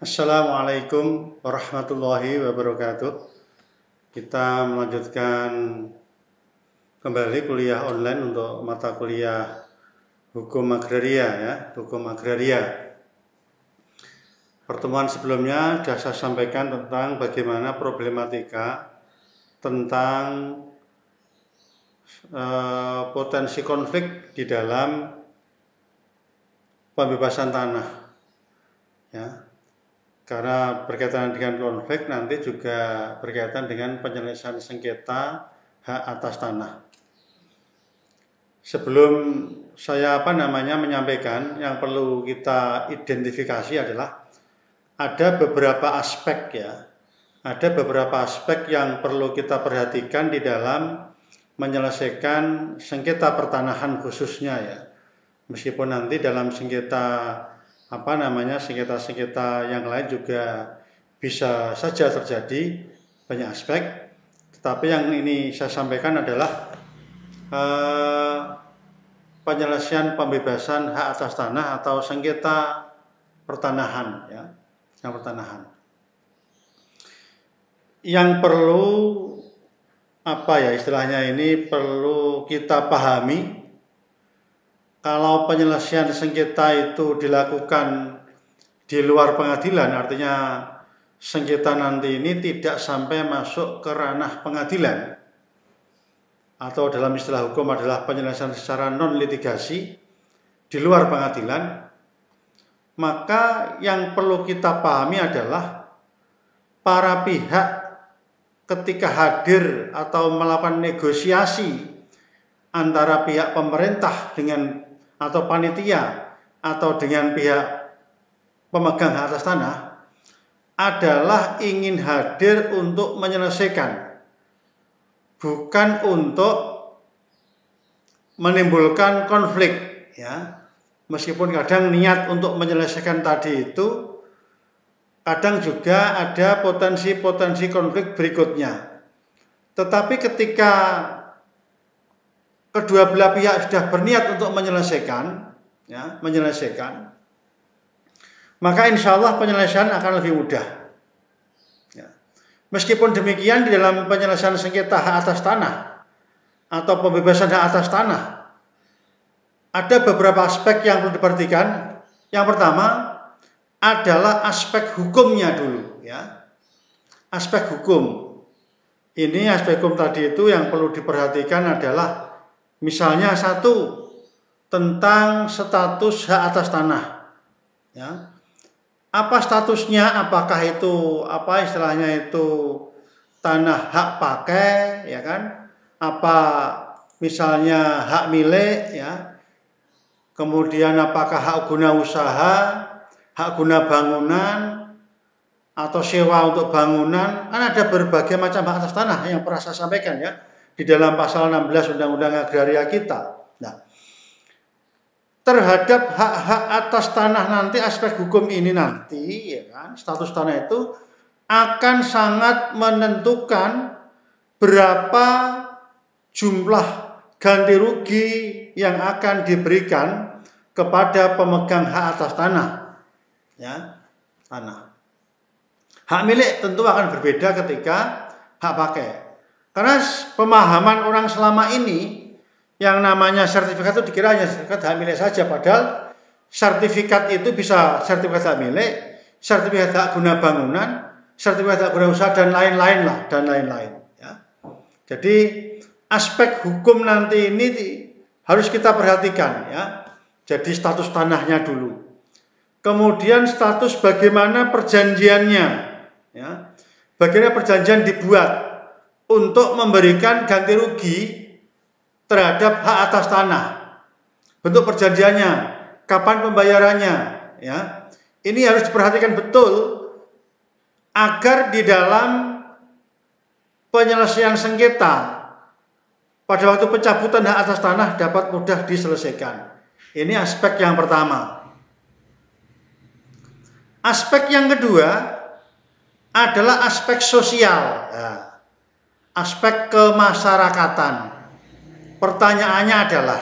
Assalamualaikum warahmatullahi wabarakatuh. Kita melanjutkan kembali kuliah online untuk mata kuliah hukum agraria ya, hukum agraria. Pertemuan sebelumnya sudah saya sampaikan tentang bagaimana problematika tentang potensi konflik di dalam pembebasan tanah ya. Karena berkaitan dengan konflik nanti juga berkaitan dengan penyelesaian sengketa hak atas tanah. Sebelum saya menyampaikan, yang perlu kita identifikasi adalah ada beberapa aspek ya. Ada beberapa aspek yang perlu kita perhatikan di dalam menyelesaikan sengketa pertanahan khususnya ya. Meskipun nanti dalam sengketa sengketa yang lain juga bisa saja terjadi banyak aspek, tetapi yang ini saya sampaikan adalah penyelesaian pembebasan hak atas tanah atau sengketa pertanahan ya, yang pertanahan. Yang perlu istilahnya ini perlu kita pahami. Kalau penyelesaian sengketa itu dilakukan di luar pengadilan, artinya sengketa nanti ini tidak sampai masuk ke ranah pengadilan, atau dalam istilah hukum adalah penyelesaian secara non-litigasi di luar pengadilan, maka yang perlu kita pahami adalah para pihak ketika hadir atau melakukan negosiasi antara pihak pemerintah dengan atau panitia atau dengan pihak pemegang hak atas tanah adalah ingin hadir untuk menyelesaikan, bukan untuk menimbulkan konflik ya. Meskipun kadang niat untuk menyelesaikan tadi itu, kadang juga ada potensi-potensi konflik berikutnya. Tetapi ketika kedua belah pihak sudah berniat untuk menyelesaikan, maka insya Allah penyelesaian akan lebih mudah. Ya. Meskipun demikian, di dalam penyelesaian sengketa hak atas tanah atau pembebasan hak atas tanah, ada beberapa aspek yang perlu diperhatikan. Yang pertama adalah aspek hukumnya dulu, ya. Aspek hukum. Ini aspek hukum tadi itu yang perlu diperhatikan adalah misalnya satu, tentang status hak atas tanah. Ya. Apa statusnya? Apakah itu istilahnya itu tanah hak pakai, ya kan? Apa misalnya hak milik, ya? Kemudian apakah hak guna usaha, hak guna bangunan, atau sewa untuk bangunan? Kan ada berbagai macam hak atas tanah yang pernah saya sampaikan ya di dalam pasal 16 Undang-Undang Agraria kita. Nah, terhadap hak-hak atas tanah nanti, aspek hukum ini nanti, ya kan, status tanah itu akan sangat menentukan berapa jumlah ganti rugi yang akan diberikan kepada pemegang hak atas tanah. Ya, tanah. Hak milik tentu akan berbeda ketika hak pakai. Karena pemahaman orang selama ini, yang namanya sertifikat itu dikira hanya sertifikat hak milik saja, padahal sertifikat itu bisa sertifikat hak milik, sertifikat hak guna bangunan, sertifikat hak guna usaha, dan lain-lain lah, dan lain-lain. Ya. Jadi aspek hukum nanti ini harus kita perhatikan ya. Jadi status tanahnya dulu. Kemudian status bagaimana perjanjiannya, ya. Bagaimana perjanjian dibuat untuk memberikan ganti rugi terhadap hak atas tanah. Bentuk perjanjiannya, kapan pembayarannya, ya. Ini harus diperhatikan betul agar di dalam penyelesaian sengketa pada waktu pencabutan hak atas tanah dapat mudah diselesaikan. Ini aspek yang pertama. Aspek yang kedua adalah aspek sosial, ya. Aspek kemasyarakatan. Pertanyaannya adalah,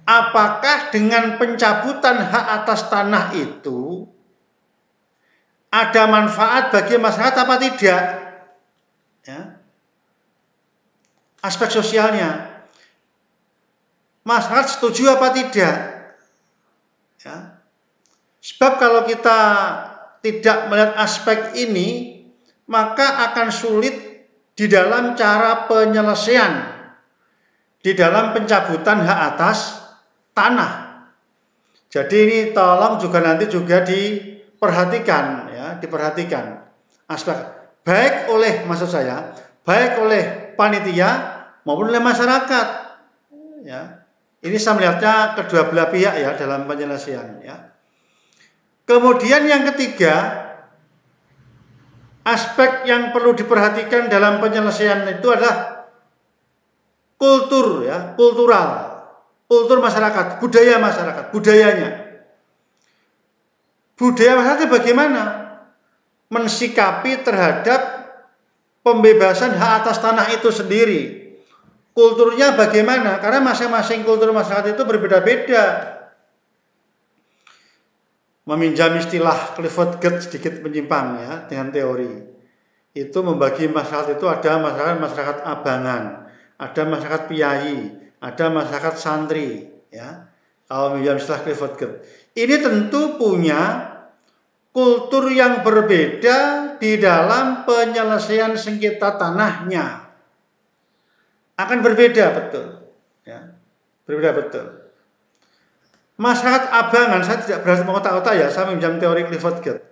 apakah dengan pencabutan hak atas tanah itu ada manfaat bagi masyarakat apa tidak? Ya. Aspek sosialnya, masyarakat setuju apa tidak? Ya. Sebab kalau kita tidak melihat aspek ini, maka akan sulit di dalam cara penyelesaian, di dalam pencabutan hak atas tanah. Jadi ini tolong juga nanti juga diperhatikan, ya, diperhatikan aspek baik oleh, maksud saya, baik oleh panitia maupun oleh masyarakat. Ya, ini saya melihatnya kedua belah pihak ya dalam penyelesaian. Ya. Kemudian yang ketiga, aspek yang perlu diperhatikan dalam penyelesaian itu adalah kultur, ya, kultur masyarakat, budayanya. Budaya masyarakat bagaimana mensikapi terhadap pembebasan hak atas tanah itu sendiri. Kulturnya bagaimana? Karena masing-masing kultur masyarakat itu berbeda-beda. Meminjam istilah Clifford Geertz sedikit menyimpang ya dengan teori. Itu membagi masyarakat itu ada masyarakat abangan, ada masyarakat piyai, ada masyarakat santri, ya. Kalau meminjam istilah Clifford Geertz. Ini tentu punya kultur yang berbeda di dalam penyelesaian sengketa tanahnya. Akan berbeda betul. Ya. Berbeda betul. Masyarakat abangan, saya tidak berhasil mengotak-otak ya, saya meminjam teori Clifford Geertz.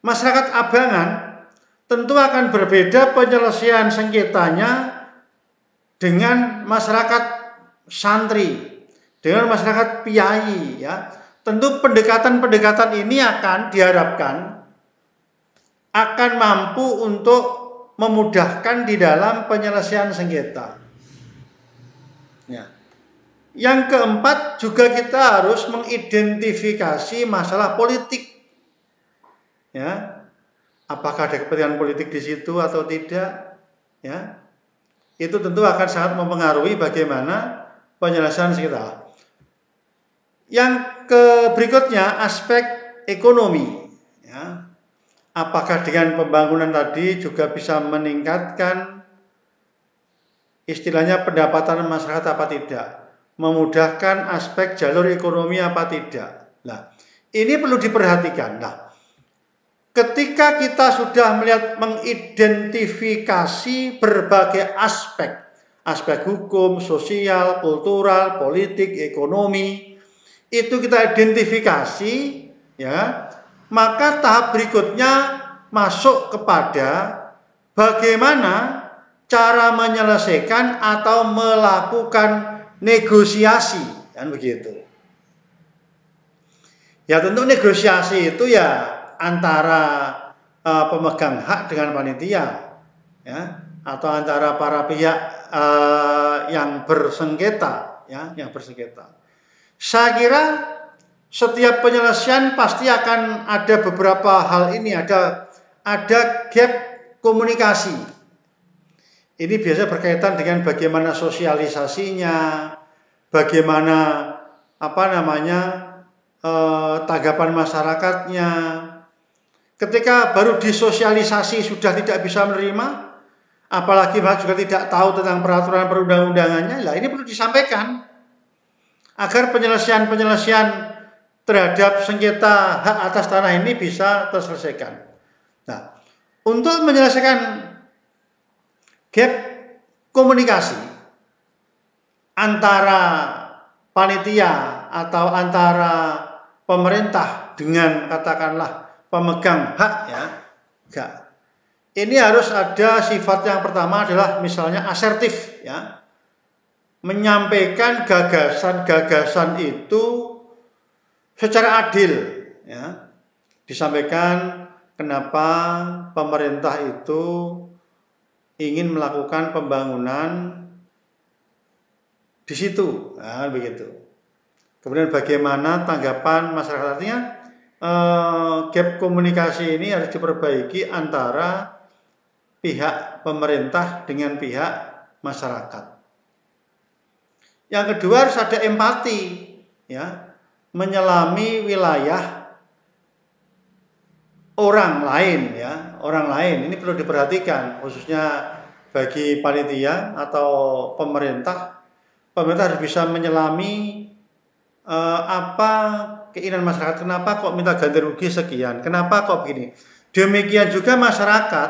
Masyarakat abangan tentu akan berbeda penyelesaian sengketanya dengan masyarakat santri, dengan masyarakat piyai, ya. Tentu pendekatan-pendekatan ini akan diharapkan akan mampu untuk memudahkan di dalam penyelesaian sengketa. Ya. Yang keempat juga kita harus mengidentifikasi masalah politik. Ya. Apakah ada kepentingan politik di situ atau tidak? Ya. Itu tentu akan sangat mempengaruhi bagaimana penyelesaian sengketa. Yang berikutnya aspek ekonomi. Ya. Apakah dengan pembangunan tadi juga bisa meningkatkan istilahnya pendapatan masyarakat apa tidak? Memudahkan aspek jalur ekonomi apa tidak? Nah, ini perlu diperhatikan. Nah, ketika kita sudah melihat mengidentifikasi berbagai aspek hukum, sosial, kultural, politik, ekonomi, itu kita identifikasi, ya, maka tahap berikutnya masuk kepada bagaimana cara menyelesaikan atau melakukan negosiasi, kan begitu. Ya tentu negosiasi itu ya antara pemegang hak dengan panitia, ya, atau antara para pihak yang bersengketa, ya, yang bersengketa. Saya kira setiap penyelesaian pasti akan ada beberapa hal ini, ada gap komunikasi. Ini biasa berkaitan dengan bagaimana sosialisasinya, bagaimana tanggapan masyarakatnya. Ketika baru disosialisasi sudah tidak bisa menerima, apalagi juga tidak tahu tentang peraturan perundang-undangannya, lah ini perlu disampaikan agar penyelesaian terhadap sengketa hak atas tanah ini bisa terselesaikan. Nah, untuk menyelesaikan gap komunikasi antara panitia atau antara pemerintah dengan katakanlah pemegang hak, ya, enggak. Ini harus ada sifat yang pertama adalah misalnya asertif, ya. Menyampaikan gagasan-gagasan itu secara adil, ya. Disampaikan kenapa pemerintah itu ingin melakukan pembangunan di situ, nah, begitu. Kemudian bagaimana tanggapan masyarakat, artinya gap komunikasi ini harus diperbaiki antara pihak pemerintah dengan pihak masyarakat. Yang kedua harus ada empati, ya, menyelami wilayah orang lain ya, orang lain ini perlu diperhatikan khususnya bagi panitia atau pemerintah. Pemerintah harus bisa menyelami apa keinginan masyarakat. Kenapa kok minta ganti rugi sekian? Kenapa kok begini? Demikian juga masyarakat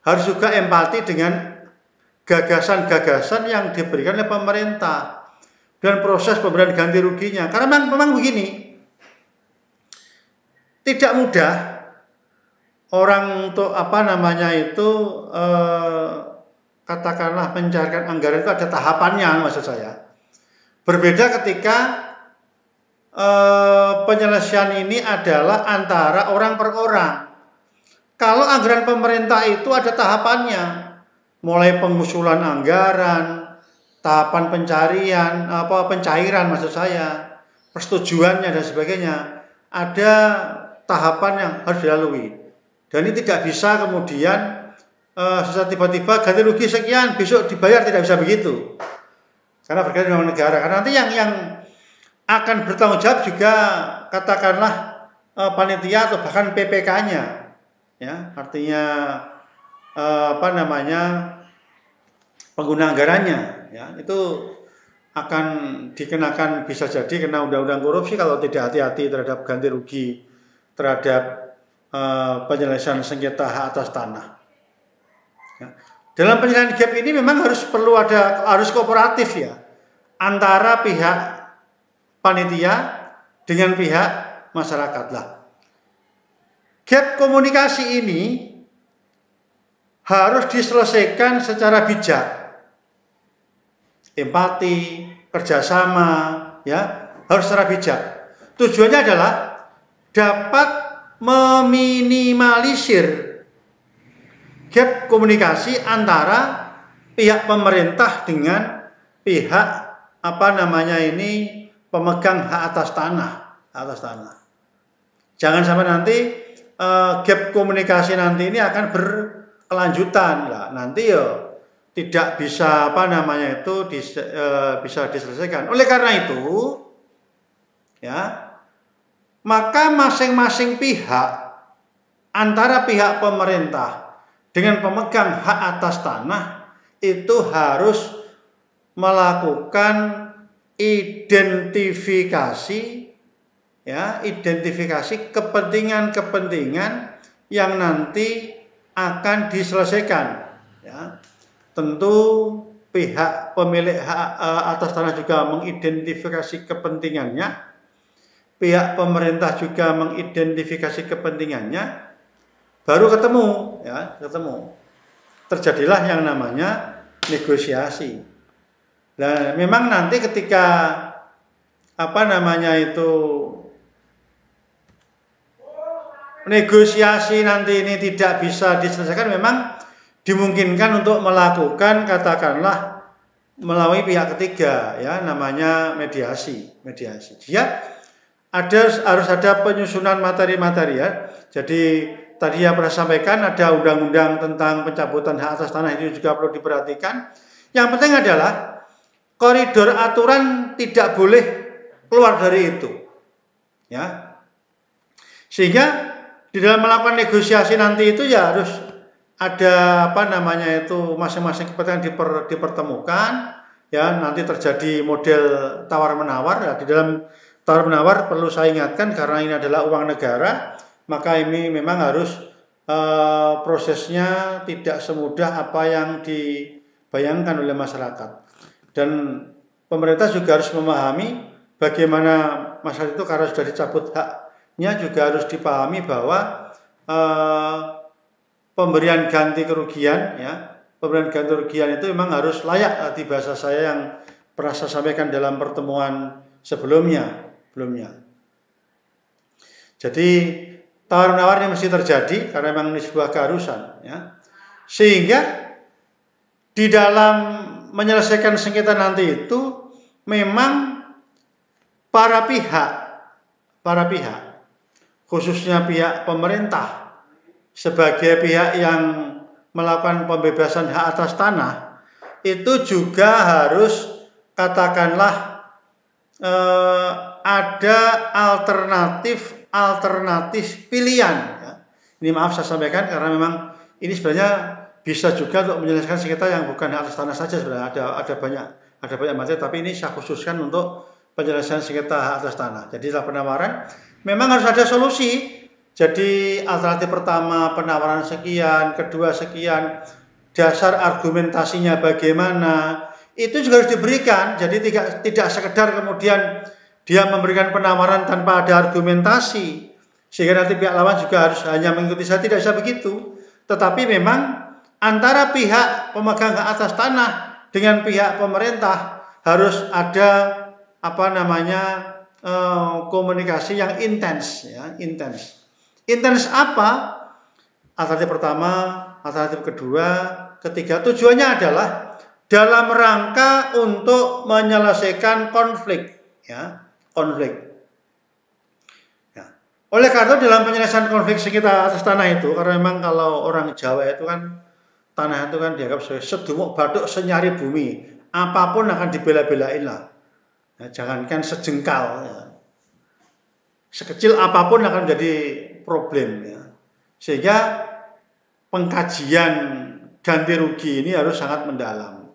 harus juga empati dengan gagasan-gagasan yang diberikan oleh pemerintah dan proses pemberian ganti ruginya. Karena memang begini, tidak mudah orang untuk katakanlah mencairkan anggaran itu ada tahapannya, maksud saya. Berbeda ketika penyelesaian ini adalah antara orang per orang. Kalau anggaran pemerintah itu ada tahapannya, mulai pengusulan anggaran, tahapan pencairan maksud saya, persetujuannya dan sebagainya, ada tahapan yang harus dilalui. Dan ini tidak bisa kemudian secara tiba-tiba ganti rugi sekian, besok dibayar, tidak bisa begitu. Karena berkaitan dengan negara. Karena nanti yang akan bertanggung jawab juga katakanlah panitia atau bahkan PPK-nya, ya, artinya pengguna anggarannya, ya, itu akan dikenakan bisa jadi kena undang-undang korupsi kalau tidak hati-hati terhadap ganti rugi terhadap penyelesaian sengketa hak atas tanah. Ya. Dalam penyelesaian gap ini memang harus kooperatif ya antara pihak panitia dengan pihak masyarakat lah. Gap komunikasi ini harus diselesaikan secara bijak, empati, kerjasama, ya harus secara bijak. Tujuannya adalah dapat meminimalisir gap komunikasi antara pihak pemerintah dengan pihak pemegang hak atas tanah, Jangan sampai nanti gap komunikasi nanti ini akan berkelanjutan lah. Nanti ya tidak bisa bisa diselesaikan. Oleh karena itu, ya, maka masing-masing pihak antara pihak pemerintah dengan pemegang hak atas tanah itu harus melakukan identifikasi kepentingan-kepentingan yang nanti akan diselesaikan. Ya. Tentu pihak pemilik hak atas tanah juga mengidentifikasi kepentingannya, pihak pemerintah juga mengidentifikasi kepentingannya, baru ketemu. Terjadilah yang namanya negosiasi. Nah, memang nanti ketika negosiasi nanti ini tidak bisa diselesaikan, memang dimungkinkan untuk melakukan katakanlah melalui pihak ketiga, ya, namanya mediasi. Dia harus ada penyusunan materi-materi, ya. Jadi tadi yang pernah sampaikan ada undang-undang tentang pencabutan hak atas tanah, itu juga perlu diperhatikan. Yang penting adalah koridor aturan tidak boleh keluar dari itu, ya. Sehingga di dalam melakukan negosiasi nanti itu ya harus ada masing-masing kepentingan dipertemukan, ya. Nanti terjadi model tawar-menawar. Ya, di dalam tawar-menawar perlu saya ingatkan karena ini adalah uang negara, maka ini memang harus prosesnya tidak semudah apa yang dibayangkan oleh masyarakat. Dan pemerintah juga harus memahami bagaimana masyarakat itu karena sudah dicabut haknya juga harus dipahami bahwa pemberian ganti kerugian, ya, pemberian ganti kerugian itu memang harus layak di bahasa saya yang pernah saya sampaikan dalam pertemuan sebelumnya. Jadi tawar-menawar ini mesti terjadi karena memang ini sebuah keharusan, ya. Sehingga di dalam menyelesaikan sengketa nanti itu memang para pihak khususnya pihak pemerintah sebagai pihak yang melakukan pembebasan hak atas tanah itu juga harus katakanlah ada alternatif pilihan, ya. Ini maaf saya sampaikan karena memang ini sebenarnya bisa juga untuk menyelesaikan sengketa yang bukan hak atas tanah saja sebenarnya. Ada banyak materi, tapi ini saya khususkan untuk penyelesaian sengketa hak atas tanah. Jadi dalam penawaran memang harus ada solusi. Jadi alternatif pertama penawaran sekian, kedua sekian, dasar argumentasinya bagaimana, itu juga harus diberikan. Jadi tidak sekedar kemudian dia memberikan penawaran tanpa ada argumentasi, sehingga nanti pihak lawan juga harus hanya mengikuti saja. Tidak bisa begitu. Tetapi memang antara pihak pemegang hak atas tanah dengan pihak pemerintah harus ada komunikasi yang intens, ya, intens. Intens apa? Alternatif pertama, alternatif kedua, ketiga, tujuannya adalah dalam rangka untuk menyelesaikan konflik, ya, konflik. Ya. Oleh karena dalam penyelesaian konflik sengketa atas tanah itu, karena memang kalau orang Jawa itu kan tanah itu kan dianggap sebagai sedumuk bathuk senyari bumi, apapun akan dibela-belain lah. Ya, jangankan sejengkal, ya. Sekecil apapun akan menjadi problem, ya. Sehingga pengkajian ganti rugi ini harus sangat mendalam.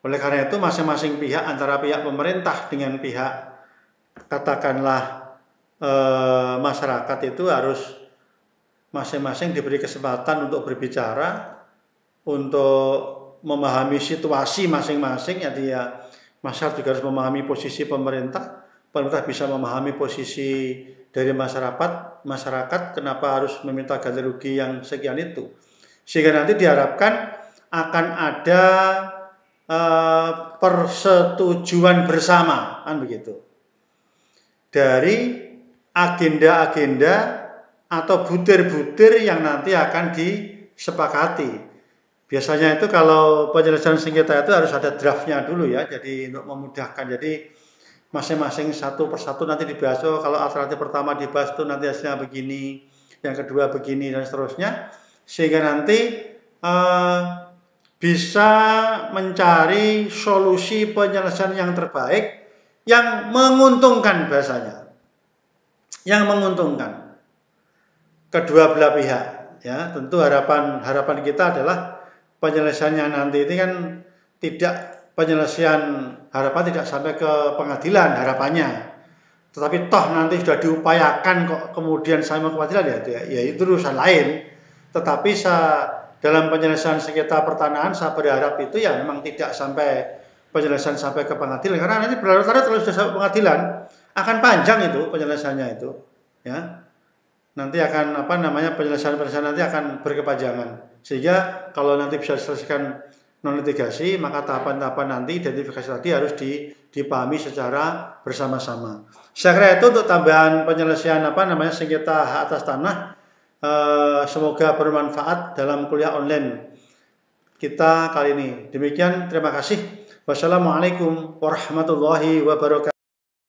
Oleh karena itu masing-masing pihak, antara pihak pemerintah dengan pihak katakanlah masyarakat, itu harus masing-masing diberi kesempatan untuk berbicara, untuk memahami situasi masing-masing. Jadi ya masyarakat juga harus memahami posisi pemerintah bisa memahami posisi dari masyarakat kenapa harus meminta ganti rugi yang sekian itu, sehingga nanti diharapkan akan ada persetujuan bersama, kan begitu, dari agenda-agenda atau butir-butir yang nanti akan disepakati. Biasanya itu kalau penyelesaian sengketa itu harus ada draftnya dulu, ya, jadi untuk memudahkan. Jadi masing-masing satu persatu nanti dibahas. Oh, kalau alternatif pertama dibahas itu nanti hasilnya begini, yang kedua begini, dan seterusnya, sehingga nanti bisa mencari solusi penyelesaian yang terbaik, yang menguntungkan, bahasanya, yang menguntungkan kedua belah pihak, ya. Tentu harapan kita adalah penyelesaiannya nanti ini kan harapan tidak sampai ke pengadilan harapannya. Tetapi toh nanti sudah diupayakan kok kemudian sampai ke pengadilan, ya itu urusan lain. Tetapi dalam penyelesaian sengketa pertanahan saya berharap itu ya memang tidak sampai penyelesaian sampai ke pengadilan, karena nanti berlarut-larut kalau sudah sampai pengadilan akan panjang itu penyelesaiannya itu, ya. Nanti akan penyelesaian nanti akan berkepanjangan, sehingga kalau nanti bisa diselesaikan non litigasi, maka tahapan-tahapan nanti identifikasi tadi harus dipahami secara bersama-sama. Saya kira itu untuk tambahan penyelesaian sengketa hak atas tanah. Semoga bermanfaat dalam kuliah online kita kali ini. Demikian, terima kasih. Wassalamualaikum warahmatullahi wabarakatuh.